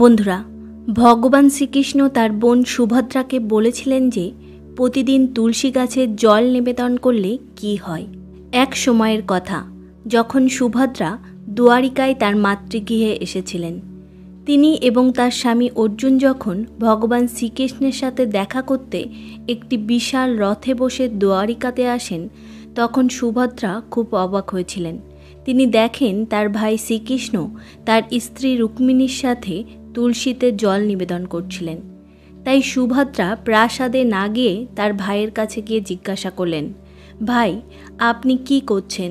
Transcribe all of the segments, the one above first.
বন্ধুরা, ভগবান শ্রীকৃষ্ণ তার বোন সুভদ্রাকে বলেছিলেন যে প্রতিদিন তুলসী গাছে জল নিবেদন করলে কি হয়। এক সময়ের কথা, যখন সুভদ্রা দ্বারিকায় তার মাতৃগৃহে এসেছিলেন। তিনি এবং তার স্বামী অর্জুন যখন ভগবান শ্রীকৃষ্ণের সাথে দেখা করতে একটি বিশাল রথে বসে দ্বারিকাতে আসেন, তখন সুভদ্রা খুব অবাক হয়েছিলেন। তিনি দেখেন তার ভাই শ্রীকৃষ্ণ তার স্ত্রী রুক্মিণীর সাথে তুলসীতে জল নিবেদন করছিলেন। তাই সুভদ্রা প্রাসাদে না গিয়ে তার ভাইয়ের কাছে গিয়ে জিজ্ঞাসা করলেন, ভাই, আপনি কি করছেন?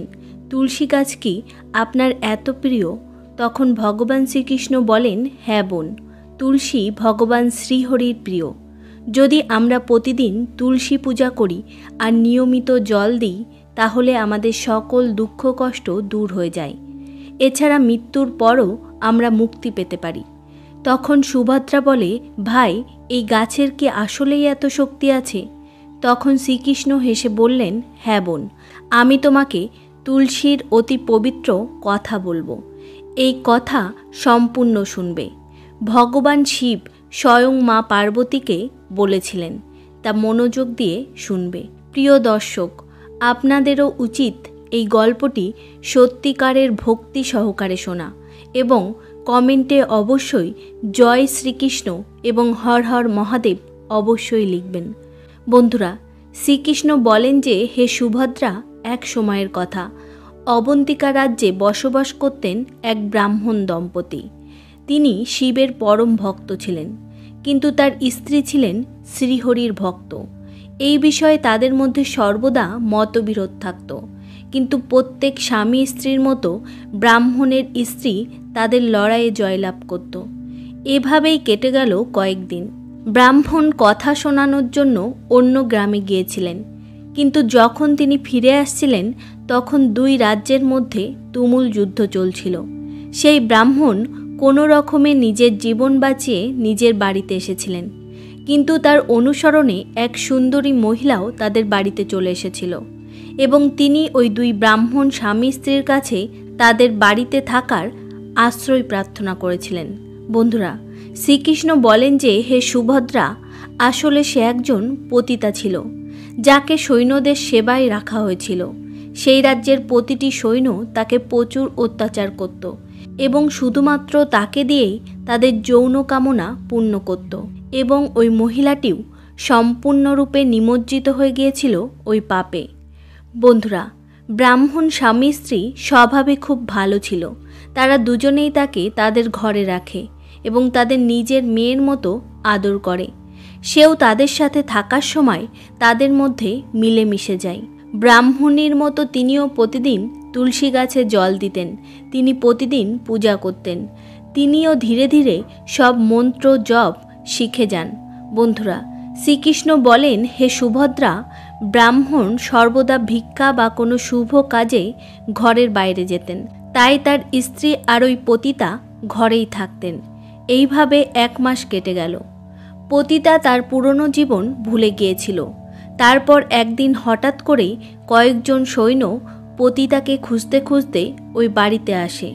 তুলসী গাছ কি আপনার এত প্রিয়? তখন ভগবান শ্রীকৃষ্ণ বলেন, হ্যাঁ বোন, তুলসী ভগবান শ্রীহরির প্রিয়। যদি আমরা প্রতিদিন তুলসী পূজা করি আর নিয়মিত জল দিই, তাহলে আমাদের সকল দুঃখ কষ্ট দূর হয়ে যায়। এছাড়া মৃত্যুর পরও আমরা মুক্তি পেতে পারি। তখন সুভদ্রা বলে, ভাই, এই গাছের কি আসলেই এত শক্তি আছে? তখন শ্রীকৃষ্ণ হেসে বললেন, হ্যাঁ বোন, আমি তোমাকে তুলসীর অতি পবিত্র কথা বলবো। এই কথা সম্পূর্ণ শুনবে। ভগবান শিব স্বয়ং মা পার্বতীকে বলেছিলেন, তা মনোযোগ দিয়ে শুনবে। প্রিয় দর্শক, আপনাদেরও উচিত এই গল্পটি সত্যিকারের ভক্তি সহকারে শোনা এবং কমেন্টে অবশ্যই জয় শ্রীকৃষ্ণ এবং হর হর মহাদেব অবশ্যই লিখবেন। বন্ধুরা, শ্রীকৃষ্ণ বলেন যে, হে সুভদ্রা, এক সময়ের কথা, অবন্তিকা রাজ্যে বসবাস করতেন এক ব্রাহ্মণ দম্পতি। তিনি শিবের পরম ভক্ত ছিলেন, কিন্তু তার স্ত্রী ছিলেন শ্রীহরির ভক্ত। এই বিষয়ে তাদের মধ্যে সর্বদা মতবিরোধ থাকত। কিন্তু প্রত্যেক স্বামী স্ত্রীর মতো ব্রাহ্মণের স্ত্রী তাদের লড়াইয়ে জয়লাভ করত। এভাবেই কেটে গেল কয়েকদিন। ব্রাহ্মণ কথা শোনানোর জন্য অন্য গ্রামে গিয়েছিলেন, কিন্তু যখন তিনি ফিরে আসছিলেন তখন দুই রাজ্যের মধ্যে তুমুল যুদ্ধ চলছিল। সেই ব্রাহ্মণ কোনো রকমে নিজের জীবন বাঁচিয়ে নিজের বাড়িতে এসেছিলেন, কিন্তু তার অনুসরণে এক সুন্দরী মহিলাও তাদের বাড়িতে চলে এসেছিল এবং তিনি ওই দুই ব্রাহ্মণ স্বামী স্ত্রীর কাছে তাদের বাড়িতে থাকার আশ্রয় প্রার্থনা করেছিলেন। বন্ধুরা, শ্রীকৃষ্ণ বলেন যে, হে সুভদ্রা, আসলে সে একজন পতিতা ছিল, যাকে সৈন্যদের সেবায় রাখা হয়েছিল। সেই রাজ্যের প্রতিটি সৈন্য তাকে প্রচুর অত্যাচার করত এবং শুধুমাত্র তাকে দিয়েই তাদের যৌন কামনা পূর্ণ করত, এবং ওই মহিলাটিও সম্পূর্ণরূপে নিমজ্জিত হয়ে গিয়েছিল ওই পাপে। বন্ধুরা, ব্রাহ্মণ স্বামী স্ত্রী স্বভাবে খুব ভালো ছিল। তারা দুজনেই তাকে তাদের ঘরে রাখে এবং তাদের নিজের মেয়ের মতো আদর করে। সেও তাদের সাথে থাকার সময় তাদের মধ্যে মিলেমিশে যায়। ব্রাহ্মণীর মতো তিনিও প্রতিদিন তুলসী গাছে জল দিতেন। তিনি প্রতিদিন পূজা করতেন। তিনিও ধীরে ধীরে সব মন্ত্র জপ শিখে যান। বন্ধুরা, শ্রীকৃষ্ণ বলেন, হে সুভদ্রা, ব্রাহ্মণ সর্বদা ভিক্ষা বা কোনো শুভ কাজে ঘরের বাইরে যেতেন। তাই তার স্ত্রী আর ওই পতিতা ঘরেই থাকতেন। এইভাবে 1 মাস কেটে গেল। পতিতা তার পুরনো জীবন ভুলে গিয়েছিল। তারপর একদিন হঠাৎ করেই কয়েকজন সৈন্য পতিতাকে খুঁজতে খুঁজতে ওই বাড়িতে আসে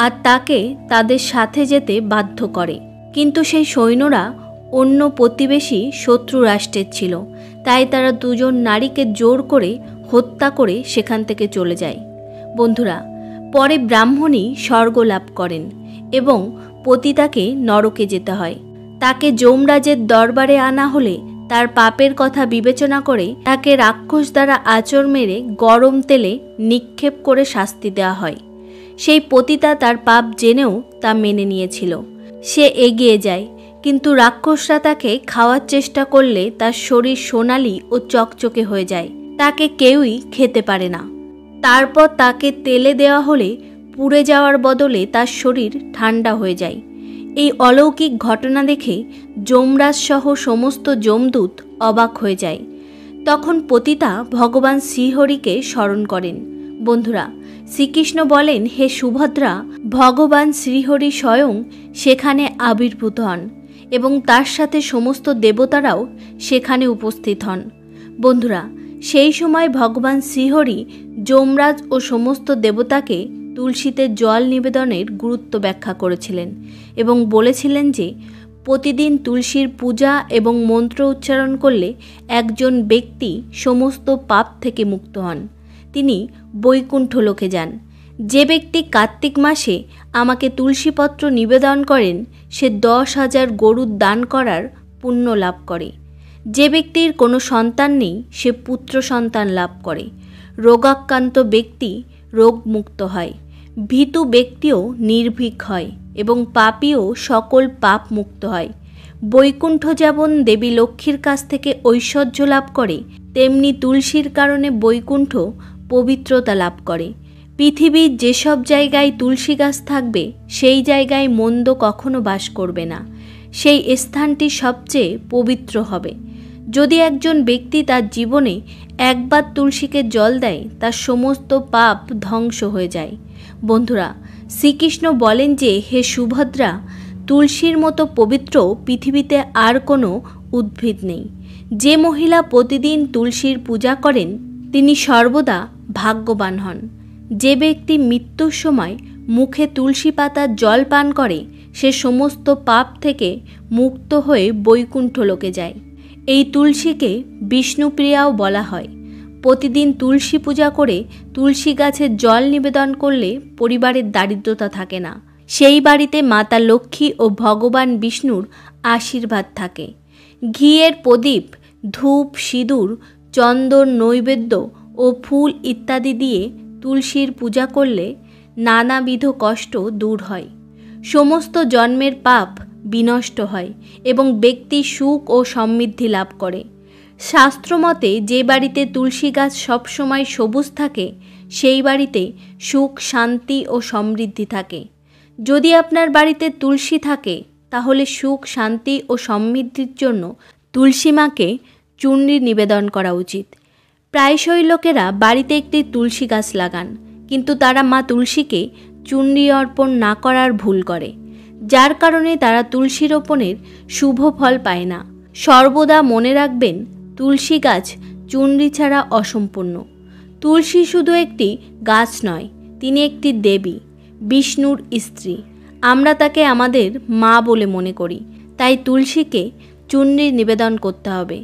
আর তাকে তাদের সাথে যেতে বাধ্য করে। কিন্তু সেই সৈন্যরা অন্য প্রতিবেশী শত্রু রাষ্ট্রের ছিল, তাই তারা দুজন নারীকে জোর করে হত্যা করে সেখান থেকে চলে যায়। বন্ধুরা, পরে ব্রাহ্মণী স্বর্গ লাভ করেন এবং পতিতাকে নরকে যেতে হয়। তাকে যমরাজের দরবারে আনা হলে তার পাপের কথা বিবেচনা করে তাকে রাক্ষস দ্বারা আঁচড় মেরে গরম তেলে নিক্ষেপ করে শাস্তি দেওয়া হয়। সেই পতিতা তার পাপ জেনেও তা মেনে নিয়েছিল। সে এগিয়ে যায়, কিন্তু রাক্ষসরা তাকে খাওয়ার চেষ্টা করলে তার শরীর সোনালি ও চকচকে হয়ে যায়। তাকে কেউই খেতে পারে না। তারপর তাকে তেলে দেওয়া হলে পুড়ে যাওয়ার বদলে তার শরীর ঠান্ডা হয়ে যায়। এই অলৌকিক ঘটনা দেখে যমরাজ সহ সমস্ত যমদূত অবাক হয়ে যায়। তখন পতিতা ভগবান শ্রীহরিকে স্মরণ করেন। বন্ধুরা, শ্রীকৃষ্ণ বলেন, হে সুভদ্রা, ভগবান শ্রীহরি স্বয়ং সেখানে আবির্ভূত হন এবং তার সাথে সমস্ত দেবতারাও সেখানে উপস্থিত হন। বন্ধুরা, সেই সময় ভগবান শ্রীহরি যমরাজ ও সমস্ত দেবতাকে তুলসীতে জল নিবেদনের গুরুত্ব ব্যাখ্যা করেছিলেন এবং বলেছিলেন যে প্রতিদিন তুলসীর পূজা এবং মন্ত্র উচ্চারণ করলে একজন ব্যক্তি সমস্ত পাপ থেকে মুক্ত হন, তিনি বৈকুণ্ঠ লোকে যান। যে ব্যক্তি কার্তিক মাসে আমাকে তুলসীপত্র নিবেদন করেন সে 10,000 গরুর দান করার পুণ্য লাভ করে। যে ব্যক্তির কোনো সন্তান নেই সে পুত্র সন্তান লাভ করে। রোগাক্রান্ত ব্যক্তি রোগমুক্ত হয়, ভীতু ব্যক্তিও নির্ভীক হয় এবং পাপীও সকল পাপ মুক্ত হয়। বৈকুণ্ঠ যেমন দেবী লক্ষ্মীর কাছ থেকে ঐশ্বর্য লাভ করে, তেমনি তুলসীর কারণে বৈকুণ্ঠ পবিত্রতা লাভ করে। পৃথিবীর যেসব জায়গায় তুলসী গাছ থাকবে সেই জায়গায় মন্দ কখনো বাস করবে না, সেই স্থানটি সবচেয়ে পবিত্র হবে। যদি একজন ব্যক্তি তার জীবনে একবার তুলসীকে জল দেয় তার সমস্ত পাপ ধ্বংস হয়ে যায়। বন্ধুরা, শ্রীকৃষ্ণ বলেন যে হে সুভদ্রা, তুলসীর মতো পবিত্র পৃথিবীতে আর কোনো উদ্ভিদ নেই। যে মহিলা প্রতিদিন তুলসীর পূজা করেন তিনি সর্বদা ভাগ্যবান হন। যে ব্যক্তি মৃত্যুর সময় মুখে তুলসী পাতার জল পান করে সে সমস্ত পাপ থেকে মুক্ত হয়ে বৈকুণ্ঠ লোকে যায়। এই তুলসীকে বিষ্ণুপ্রিয়াও বলা হয়। প্রতিদিন তুলসী পূজা করে তুলসী গাছের জল নিবেদন করলে পরিবারের দারিদ্রতা থাকে না, সেই বাড়িতে মাতা লক্ষ্মী ও ভগবান বিষ্ণুর আশীর্বাদ থাকে। ঘিয়ের প্রদীপ, ধূপ, সিঁদুর, চন্দন, নৈবেদ্য ও ফুল ইত্যাদি দিয়ে তুলসীর পূজা করলে নানাবিধ কষ্ট দূর হয়, সমস্ত জন্মের পাপ বিনষ্ট হয় এবং ব্যক্তি সুখ ও সমৃদ্ধি লাভ করে। শাস্ত্রমতে যে বাড়িতে তুলসী গাছ সবসময় সবুজ থাকে সেই বাড়িতে সুখ, শান্তি ও সমৃদ্ধি থাকে। যদি আপনার বাড়িতে তুলসী থাকে তাহলে সুখ, শান্তি ও সমৃদ্ধির জন্য তুলসী মাকে চূর্ণি নিবেদন করা উচিত। প্রায়শই লোকেরা বাড়িতে একটি তুলসী গাছ লাগান, কিন্তু তারা মা তুলসীকে চূর্ণি অর্পণ না করার ভুল করে, যার কারণে তারা তুলসী রোপণের শুভ ফল পায় না। সর্বদা মনে রাখবেন, তুলসী গাছ চূর্ণি ছাড়া অসম্পূর্ণ। তুলসী শুধু একটি গাছ নয়, তিনি একটি দেবী, বিষ্ণুর স্ত্রী। আমরা তাকে আমাদের মা বলে মনে করি, তাই তুলসীকে চূর্ণির নিবেদন করতে হবে।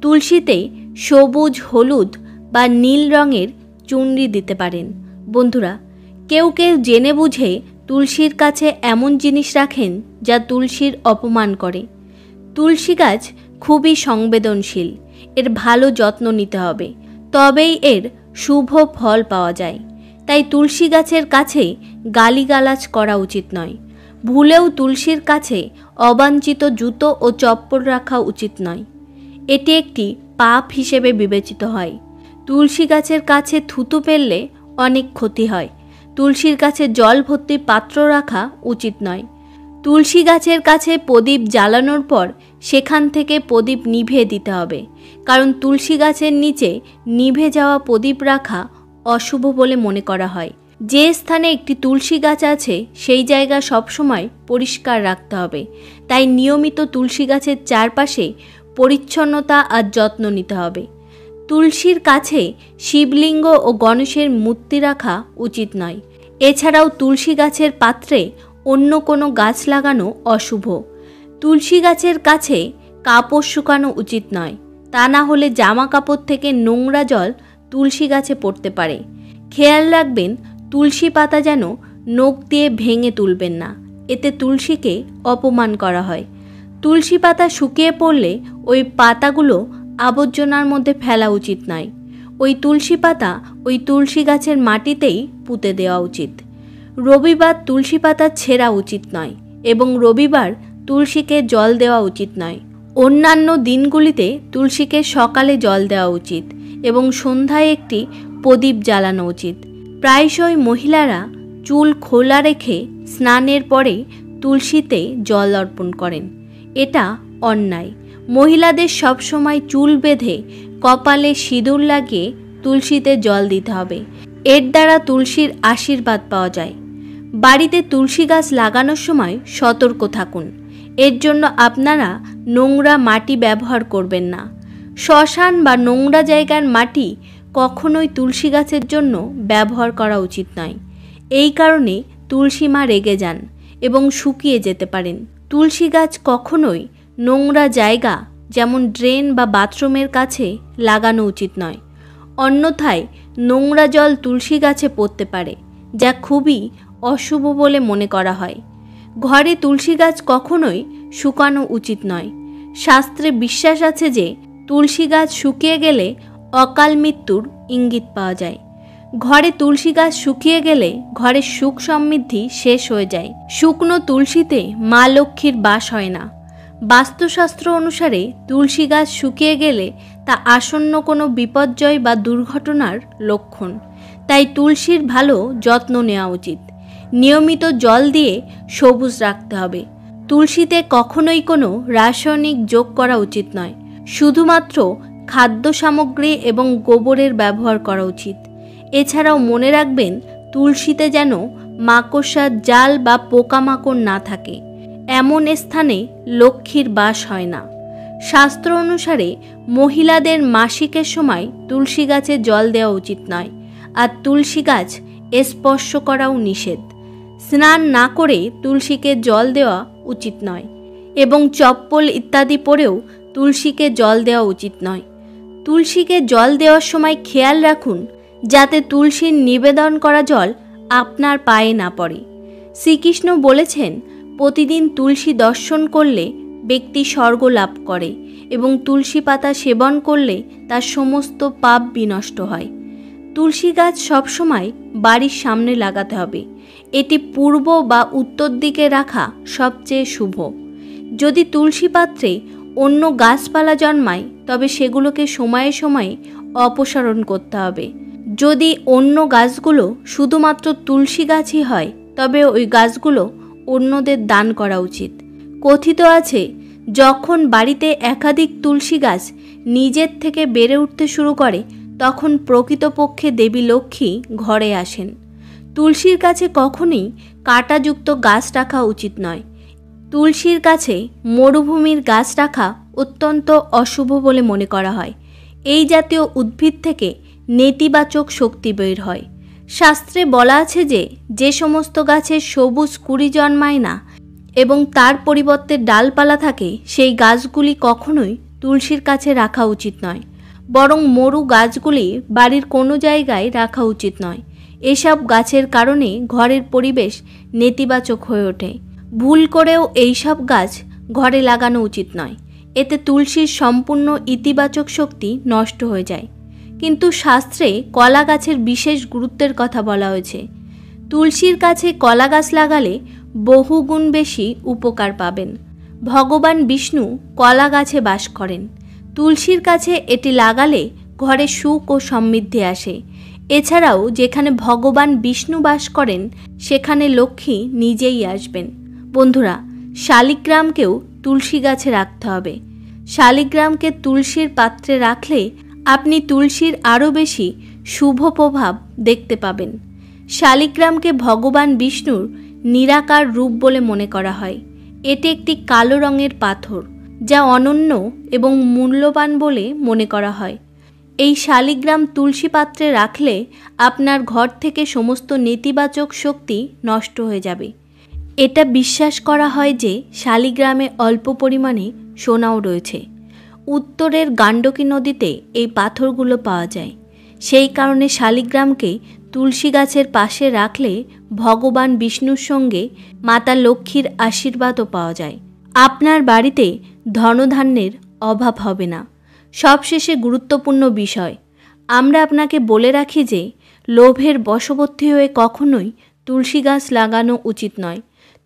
তুলসীতে সবুজ, হলুদ বা নীল রঙের চূর্ণি দিতে পারেন। বন্ধুরা, কেউ কেউ জেনে বুঝে তুলসীর কাছে এমন জিনিস রাখেন যা তুলসীর অপমান করে। তুলসী গাছ খুবই সংবেদনশীল, এর ভালো যত্ন নিতে হবে, তবেই এর শুভ ফল পাওয়া যায়। তাই তুলসী গাছের কাছে গালিগালাজ করা উচিত নয়। ভুলেও তুলসীর কাছে অবাঞ্ছিত জুতো ও চপ্পল রাখা উচিত নয়, এটি একটি পাপ হিসেবে বিবেচিত হয়। তুলসী গাছের কাছে থুতু ফেললে অনেক ক্ষতি হয়। তুলসীর কাছে জল ভর্তি পাত্র রাখা উচিত নয়। তুলসী গাছের কাছে প্রদীপ জ্বালানোর পর সেখান থেকে প্রদীপ নিভিয়ে দিতে হবে, কারণ তুলসী গাছের নিচে নিভে যাওয়া প্রদীপ রাখা অশুভ বলে মনে করা হয়। যে স্থানে একটি তুলসী গাছ আছে সেই জায়গা সবসময় পরিষ্কার রাখতে হবে। তাই নিয়মিত তুলসী গাছের চারপাশে পরিচ্ছন্নতা আর যত্ন নিতে হবে। তুলসীর কাছে শিবলিঙ্গ ও গণেশের মূর্তি রাখা উচিত নয়। এছাড়াও তুলসী গাছের পাত্রে অন্য কোনো গাছ লাগানো অশুভ। তুলসী গাছের কাছে কাপড় শুকানো উচিত নয়, তা না হলে জামা কাপড় থেকে নোংরা জল তুলসী গাছে পড়তে পারে। খেয়াল রাখবেন, তুলসী পাতা যেন নখ দিয়ে ভেঙে তুলবেন না, এতে তুলসীকে অপমান করা হয়। তুলসী পাতা শুকিয়ে পড়লে ওই পাতাগুলো আবর্জনার মধ্যে ফেলা উচিত নয়। ওই তুলসী পাতা ওই তুলসী গাছের মাটিতেই পুঁতে দেওয়া উচিত। রবিবার তুলসী পাতা ছেঁড়া উচিত নয় এবং রবিবার তুলসীকে জল দেওয়া উচিত নয়। অন্যান্য দিনগুলিতে তুলসীকে সকালে জল দেওয়া উচিত এবং সন্ধ্যায় একটি প্রদীপ জ্বালানো উচিত। প্রায়শই মহিলারা চুল খোলা রেখে স্নানের পরে তুলসীতে জল অর্পণ করেন, এটা অন্যায়। মহিলাদের সবসময় চুল বেঁধে কপালে সিঁদুর লাগিয়ে তুলসীতে জল দিতে হবে, এর দ্বারা তুলসীর আশীর্বাদ পাওয়া যায়। বাড়িতে তুলসী গাছ লাগানোর সময় সতর্ক থাকুন, এর জন্য আপনারা নোংরা মাটি ব্যবহার করবেন না। শ্মশান বা নোংরা জায়গার মাটি কখনোই তুলসী গাছের জন্য ব্যবহার করা উচিত নয়। এই কারণে তুলসী মা রেগে যান এবং শুকিয়ে যেতে পারেন। তুলসী গাছ কখনোই নোংরা জায়গা যেমন ড্রেন বা বাথরুমের কাছে লাগানো উচিত নয়, অন্যথায় নোংরা জল তুলসী গাছে পড়তে পারে, যা খুবই অশুভ বলে মনে করা হয়। ঘরে তুলসী গাছ কখনোই শুকানো উচিত নয়। শাস্ত্রে বিশ্বাস আছে যে তুলসী গাছ শুকিয়ে গেলে অকাল মৃত্যুর ইঙ্গিত পাওয়া যায়। ঘরে তুলসী গাছ শুকিয়ে গেলে ঘরের সুখ সমৃদ্ধি শেষ হয়ে যায়। শুকনো তুলসীতে মা লক্ষ্মীর বাস হয় না। বাস্তুশাস্ত্র অনুসারে তুলসী গাছ শুকিয়ে গেলে তা আসন্ন কোনো বিপর্যয় বা দুর্ঘটনার লক্ষণ। তাই তুলসীর ভালো যত্ন নেওয়া উচিত। নিয়মিত জল দিয়ে সবুজ রাখতে হবে। তুলসীতে কখনোই কোনো রাসায়নিক যোগ করা উচিত নয়। শুধুমাত্র খাদ্য সামগ্রী এবং গোবরের ব্যবহার করা উচিত। এছাড়াও মনে রাখবেন, তুলসীতে যেন মাকড়সার জাল বা পোকামাকড় না থাকে। এমন স্থানে লক্ষ্মীর বাস হয় না। শাস্ত্র অনুসারে মহিলাদের মাসিকের সময় তুলসী গাছে জল দেওয়া উচিত নয়, আর তুলসী গাছ স্পর্শ করাও নিষেধ। স্নান না করে তুলসীকে জল দেওয়া উচিত নয় এবং চপ্পল ইত্যাদি পরেও তুলসীকে জল দেওয়া উচিত নয়। তুলসীকে জল দেওয়ার সময় খেয়াল রাখুন যাতে তুলসীর নিবেদন করা জল আপনার পায়ে না পড়ে। শ্রীকৃষ্ণ বলেছেন, প্রতিদিন তুলসী দর্শন করলে ব্যক্তি স্বর্গ লাভ করে এবং তুলসী পাতা সেবন করলে তার সমস্ত পাপ বিনষ্ট হয়। তুলসী গাছ সবসময় বাড়ির সামনে লাগাতে হবে। এটি পূর্ব বা উত্তর দিকে রাখা সবচেয়ে শুভ। যদি তুলসী পাত্রে অন্য গাছপালা জন্মায় তবে সেগুলোকে সময়ে সময়ে অপসারণ করতে হবে। যদি অন্য গাছগুলো শুধুমাত্র তুলসী গাছই হয় তবে ওই গাছগুলো অন্যদের দান করা উচিত। কথিত আছে, যখন বাড়িতে একাধিক তুলসী গাছ নিজের থেকে বেড়ে উঠতে শুরু করে তখন প্রকৃতপক্ষে দেবী লক্ষ্মী ঘরে আসেন। তুলসীর কাছে কখনোই কাঁটাযুক্ত গাছ রাখা উচিত নয়। তুলসীর কাছে মরুভূমির গাছ রাখা অত্যন্ত অশুভ বলে মনে করা হয়। এই জাতীয় উদ্ভিদ থেকে নেতিবাচক শক্তি বের হয়। শাস্ত্রে বলা আছে যে যে সমস্ত গাছের সবুজ কুঁড়ি জন্মায় না এবং তার পরিবর্তে ডালপালা থাকে সেই গাছগুলি কখনোই তুলসীর কাছে রাখা উচিত নয়, বরং মরু গাছগুলি বাড়ির কোনো জায়গায় রাখা উচিত নয়। এসব গাছের কারণে ঘরের পরিবেশ নেতিবাচক হয়ে ওঠে। ভুল করেও এইসব গাছ ঘরে লাগানো উচিত নয়। এতে তুলসীর সম্পূর্ণ ইতিবাচক শক্তি নষ্ট হয়ে যায়। কিন্তু শাস্ত্রে কলা গাছের বিশেষ গুরুত্বের কথা বলা হয়েছে। তুলসীর কাছে কলা গাছ লাগালে বহুগুণ বেশি উপকার পাবেন। ভগবান বিষ্ণু কলা গাছে বাস করেন। তুলসীর কাছে এটি লাগালে ঘরে সুখ ও সমৃদ্ধি আসে। এছাড়াও যেখানে ভগবান বিষ্ণু বাস করেন সেখানে লক্ষ্মী নিজেই আসবেন। বন্ধুরা, শালিগ্রামকেও তুলসী গাছে রাখতে হবে। শালিগ্রামকে তুলসীর পাত্রে রাখলে আপনি তুলসীর আরও বেশি শুভ প্রভাব দেখতে পাবেন। শালিগ্রামকে ভগবান বিষ্ণুর নিরাকার রূপ বলে মনে করা হয়। এটি একটি কালো রঙের পাথর যা অনন্য এবং মূল্যবান বলে মনে করা হয়। এই শালিগ্রাম তুলসী পাত্রে রাখলে আপনার ঘর থেকে সমস্ত নেতিবাচক শক্তি নষ্ট হয়ে যাবে। এটা বিশ্বাস করা হয় যে শালিগ্রামে অল্প পরিমাণে সোনাও রয়েছে। উত্তরের গাণ্ডকী নদীতে এই পাথরগুলো পাওয়া যায়। সেই কারণে শালিগ্রামকে তুলসী গাছের পাশে রাখলে ভগবান বিষ্ণুর সঙ্গে মাতা লক্ষ্মীর আশীর্বাদও পাওয়া যায়। আপনার বাড়িতে ধনধান্যের অভাব হবে না। সবশেষে গুরুত্বপূর্ণ বিষয়, আমরা আপনাকে বলে রাখি যে লোভের বশবর্তী হয়ে কখনোই তুলসী গাছ লাগানো উচিত নয়।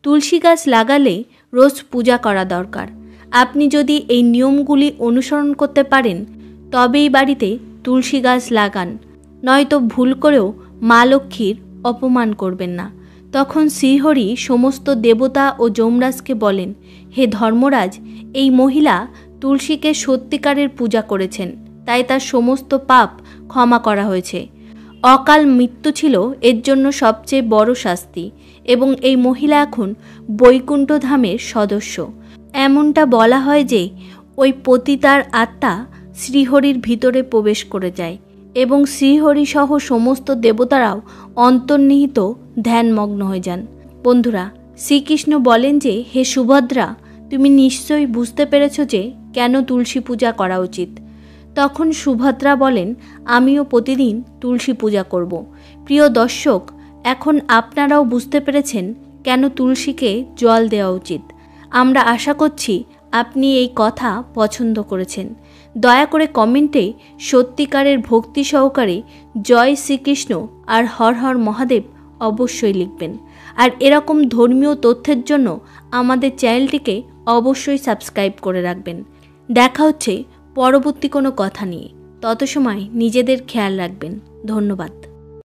তুলসী গাছ লাগালে রোজ পূজা করা দরকার। আপনি যদি এই নিয়মগুলি অনুসরণ করতে পারেন তবেই বাড়িতে তুলসী গাছ লাগান, নয়তো ভুল করেও মা লক্ষ্মীর অপমান করবেন না। তখন শ্রীহরি সমস্ত দেবতা ও যমরাজকে বলেন, হে ধর্মরাজ, এই মহিলা তুলসীকে সত্যিকারের পূজা করেছেন, তাই তার সমস্ত পাপ ক্ষমা করা হয়েছে। অকাল মৃত্যু ছিল এর জন্য সবচেয়ে বড় শাস্তি এবং এই মহিলা এখন বৈকুণ্ঠ ধামের সদস্য। এমনটা বলা হয় যে ওই পতিতার আত্মা শ্রীহরির ভিতরে প্রবেশ করে যায় এবং শ্রীহরিসহ সমস্ত দেবতারাও অন্তর্নিহিত ধ্যানমগ্ন হয়ে যান। বন্ধুরা, শ্রীকৃষ্ণ বলেন যে, হে সুভদ্রা, তুমি নিশ্চয়ই বুঝতে পেরেছ যে কেন তুলসী পূজা করা উচিত। তখন সুভদ্রা বলেন, আমিও প্রতিদিন তুলসী পূজা করব। প্রিয় দর্শক, এখন আপনারাও বুঝতে পেরেছেন কেন তুলসীকে জল দেওয়া উচিত। আমরা আশা করছি আপনি এই কথা পছন্দ করেছেন। দয়া করে কমেন্টে সত্যিকারের ভক্তি সহকারে জয় শ্রীকৃষ্ণ আর হর হর মহাদেব অবশ্যই লিখবেন। আর এরকম ধর্মীয় তথ্যের জন্য আমাদের চ্যানেলটিকে অবশ্যই সাবস্ক্রাইব করে রাখবেন। দেখা হচ্ছে পরবর্তী কোনো কথা নিয়ে। তত সময় নিজেদের খেয়াল রাখবেন। ধন্যবাদ।